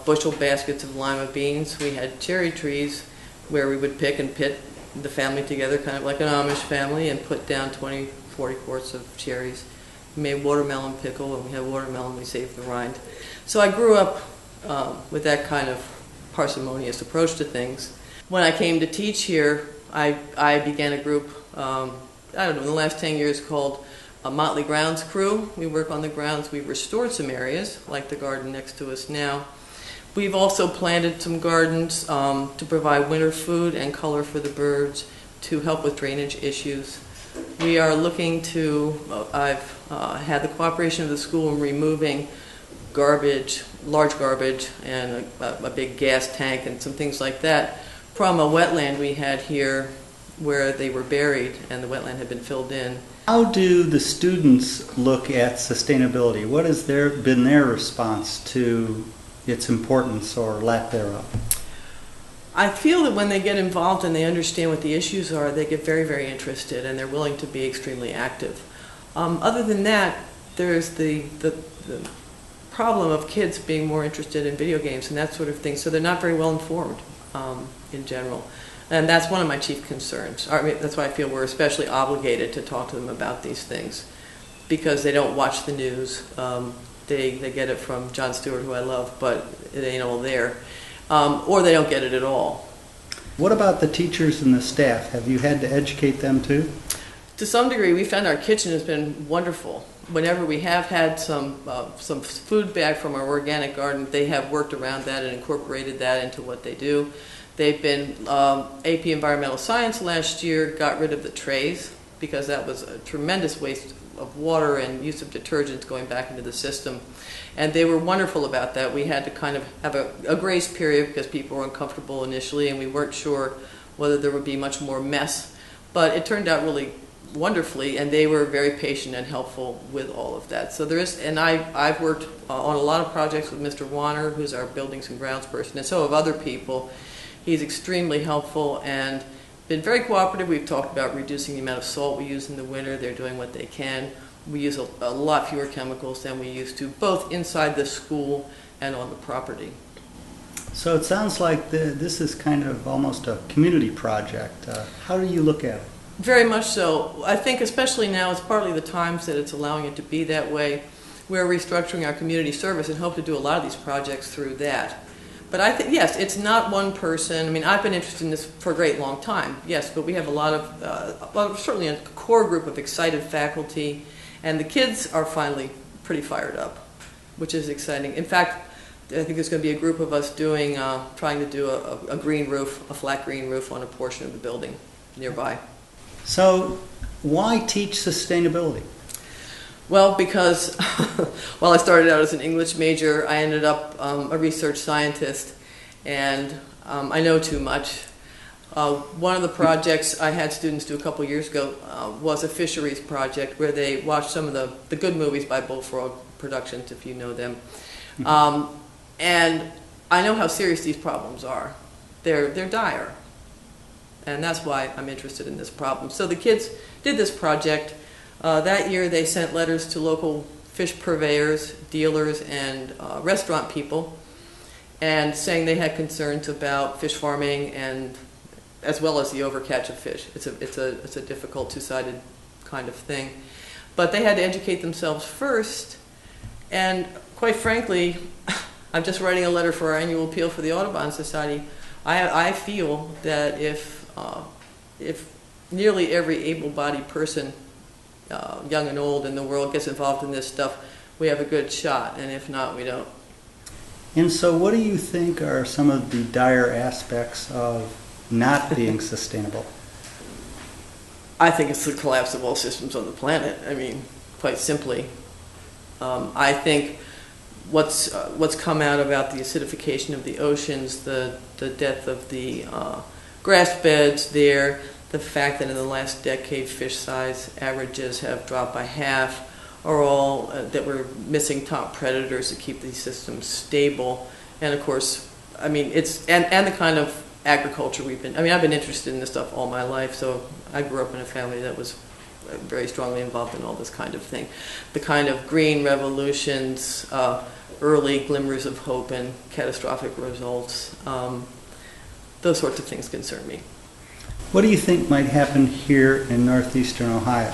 bushel baskets of lima beans. We had cherry trees where we would pick and pit the family together, kind of like an Amish family, and put down 20, 40 quarts of cherries. We made watermelon pickle. When we had watermelon, we saved the rind. So I grew up with that kind of parsimonious approach to things. When I came to teach here, I began a group, I don't know, in the last 10 years called a Motley Grounds Crew. We work on the grounds. We've restored some areas, like the garden next to us now. We've also planted some gardens to provide winter food and color for the birds, to help with drainage issues. We are looking to, I've had the cooperation of the school in removing garbage, large garbage, and a big gas tank and some things like that from a wetland we had here where they were buried and the wetland had been filled in. How do the students look at sustainability? What has been their response to its importance or lack thereof? I feel that when they get involved and they understand what the issues are, they get very, very interested and they're willing to be extremely active. Other than that, there's the problem of kids being more interested in video games and that sort of thing, so they're not very well informed in general. And that's one of my chief concerns. I mean, that's why I feel we're especially obligated to talk to them about these things, because they don't watch the news. They get it from Jon Stewart, who I love, but it ain't all there. Or they don't get it at all. What about the teachers and the staff? Have you had to educate them too? To some degree, we found our kitchen has been wonderful. Whenever we have had some food back from our organic garden, they have worked around that and incorporated that into what they do. They've been, AP Environmental Science last year got rid of the trays because that was a tremendous waste of water and use of detergents going back into the system. And they were wonderful about that. We had to kind of have a grace period because people were uncomfortable initially and we weren't sure whether there would be much more mess. But it turned out really wonderfully, and they were very patient and helpful with all of that. So there is, and I've worked on a lot of projects with Mr. Warner, who's our buildings and grounds person, and so have other people. He's extremely helpful and been very cooperative. We've talked about reducing the amount of salt we use in the winter. They're doing what they can. We use a lot fewer chemicals than we used to, both inside the school and on the property. So it sounds like this is kind of almost a community project. How do you look at it? Very much so. I think especially now, it's partly the times that it's allowing it to be that way. We're restructuring our community service and hope to do a lot of these projects through that. But I think, yes, it's not one person. I mean, I've been interested in this for a great long time, yes, but we have a lot of, well, certainly a core group of excited faculty, and the kids are finally pretty fired up, which is exciting. In fact, I think there's going to be a group of us doing, trying to do a green roof, a flat green roof on a portion of the building nearby. So why teach sustainability? Well, because while I started out as an English major, I ended up a research scientist, and I know too much. One of the projects I had students do a couple years ago was a fisheries project where they watched some of the good movies by Bullfrog Productions, if you know them. And I know how serious these problems are. They're dire. And that's why I'm interested in this problem. So the kids did this project. That year they sent letters to local fish purveyors, dealers, and restaurant people, and saying they had concerns about fish farming and as well as the overcatch of fish. It's a difficult two-sided kind of thing. But they had to educate themselves first, and quite frankly, I'm just writing a letter for our annual appeal for the Audubon Society. I feel that if nearly every able-bodied person, young and old in the world, gets involved in this stuff, we have a good shot, and if not, we don't. And so what do you think are some of the dire aspects of not being sustainable? I think it's the collapse of all systems on the planet. I mean, quite simply. I think what's come out about the acidification of the oceans, the death of the grass beds there, the fact that in the last decade fish size averages have dropped by half, are all that we're missing top predators to keep these systems stable. And of course, I mean, it's and the kind of agriculture I've been interested in this stuff all my life. So I grew up in a family that was very strongly involved in all this kind of thing. The kind of green revolutions, early glimmers of hope and catastrophic results, those sorts of things concern me. What do you think might happen here in northeastern Ohio?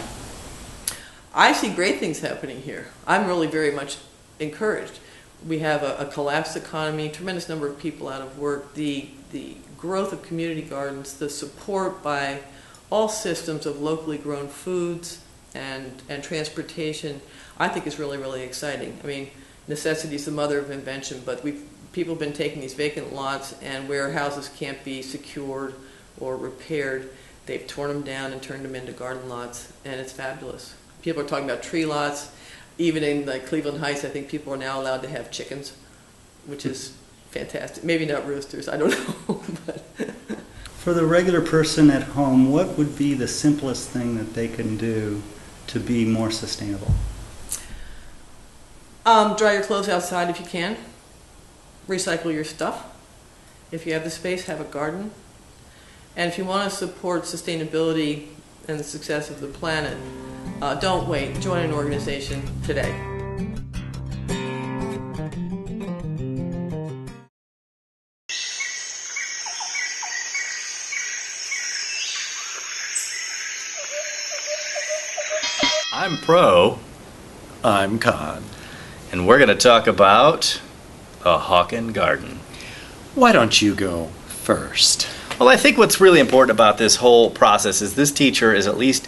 I see great things happening here. I'm really very much encouraged. We have a collapsed economy, tremendous number of people out of work, the growth of community gardens, the support by all systems of locally grown foods and transportation, I think is really, really exciting. I mean, necessity is the mother of invention, but people have been taking these vacant lots, and where houses can't be secured or repaired, they've torn them down and turned them into garden lots, and it's fabulous. People are talking about tree lots. Even in like Cleveland Heights, I think people are now allowed to have chickens, which is fantastic. Maybe not roosters, I don't know. But For the regular person at home, what would be the simplest thing that they can do to be more sustainable? Dry your clothes outside if you can. Recycle your stuff. If you have the space, have a garden. And if you want to support sustainability and the success of the planet, don't wait. Join an organization today. I'm Pro. I'm Con. And we're going to talk about a Hawken garden. Why don't you go first? Well, I think what's really important about this whole process is this teacher is at least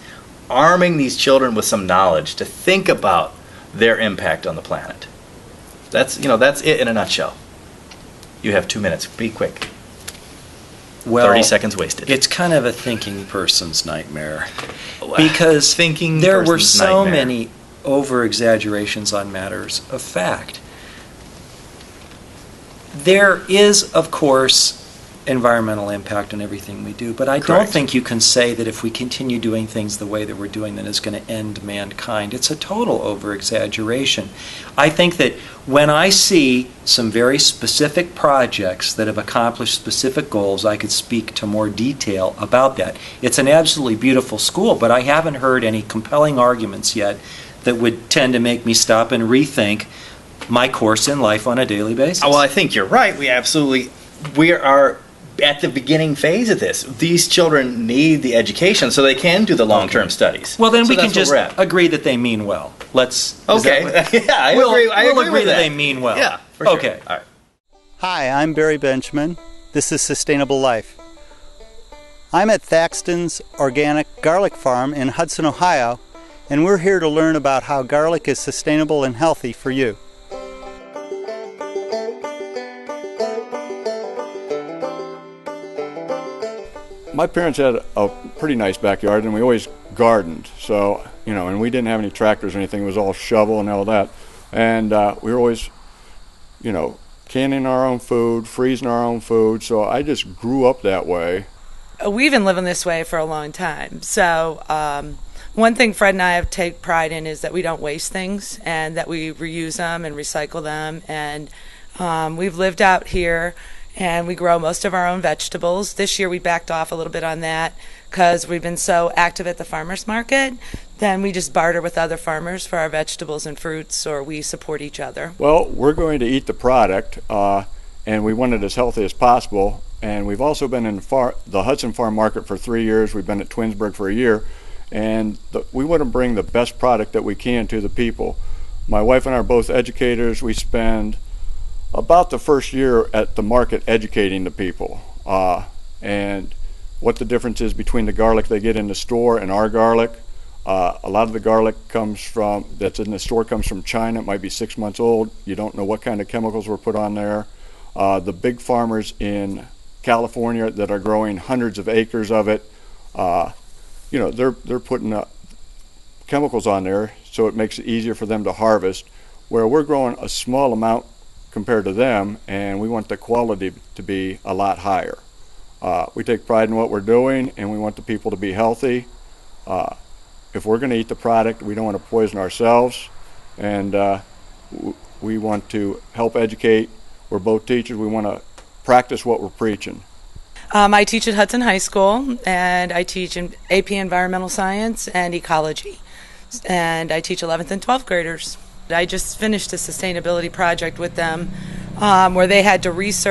arming these children with some knowledge to think about their impact on the planet. That's it in a nutshell. You have 2 minutes. Be quick. Well, 30 seconds wasted. It's kind of a thinking person's nightmare. Because Thinking there were person's so nightmare. many over-exaggerations on matters of fact. There is, of course, environmental impact on everything we do, but I don't Correct. think you can say that if we continue doing things the way that we're doing, then it's going to end mankind. It's a total over-exaggeration. I think that when I see some very specific projects that have accomplished specific goals, I could speak to more detail about that. It's an absolutely beautiful school, but I haven't heard any compelling arguments yet that would tend to make me stop and rethink my course in life on a daily basis. Well, I think you're right. We are at the beginning phase of this. These children need the education so they can do the long-term studies. Well, then So we can that's where just we're at. agree that they mean well. Okay. Yeah, I agree. I we'll agree agree with that they mean well. Yeah, for sure. Okay. All right. Hi, I'm Barry Benjamin. This is Sustainable Life. I'm at Thaxton's Organic Garlic Farm in Hudson, Ohio, and we're here to learn about how garlic is sustainable and healthy for you. My parents had a pretty nice backyard, and we always gardened. So, and we didn't have any tractors or anything. It was all shovel and all that. And we were always, canning our own food, freezing our own food. So I just grew up that way. We've been living this way for a long time. So one thing Fred and I have take pride in is that we don't waste things and that we reuse them and recycle them. And we've lived out here, and we grow most of our own vegetables. This year we backed off a little bit on that because we've been so active at the farmers market. Then we just barter with other farmers for our vegetables and fruits, or we support each other. Well, we're going to eat the product, and we want it as healthy as possible. And we've also been in the Hudson Farm Market for 3 years. We've been at Twinsburg for a year. And we want to bring the best product that we can to the people. My wife and I are both educators. We spend about the first year at the market educating the people and what the difference is between the garlic they get in the store and our garlic. A lot of the garlic that's in the store comes from China. It might be 6 months old. You don't know what kind of chemicals were put on there. The big farmers in California that are growing hundreds of acres of it, they're putting chemicals on there, so it makes it easier for them to harvest, where we're growing a small amount compared to them, and we want the quality to be a lot higher. We take pride in what we're doing, and we want the people to be healthy. If we're going to eat the product, we don't want to poison ourselves, and we want to help educate. We're both teachers. We want to practice what we're preaching. I teach at Hudson High School, and I teach in AP Environmental Science and Ecology. And I teach 11th and 12th graders. I just finished a sustainability project with them where they had to research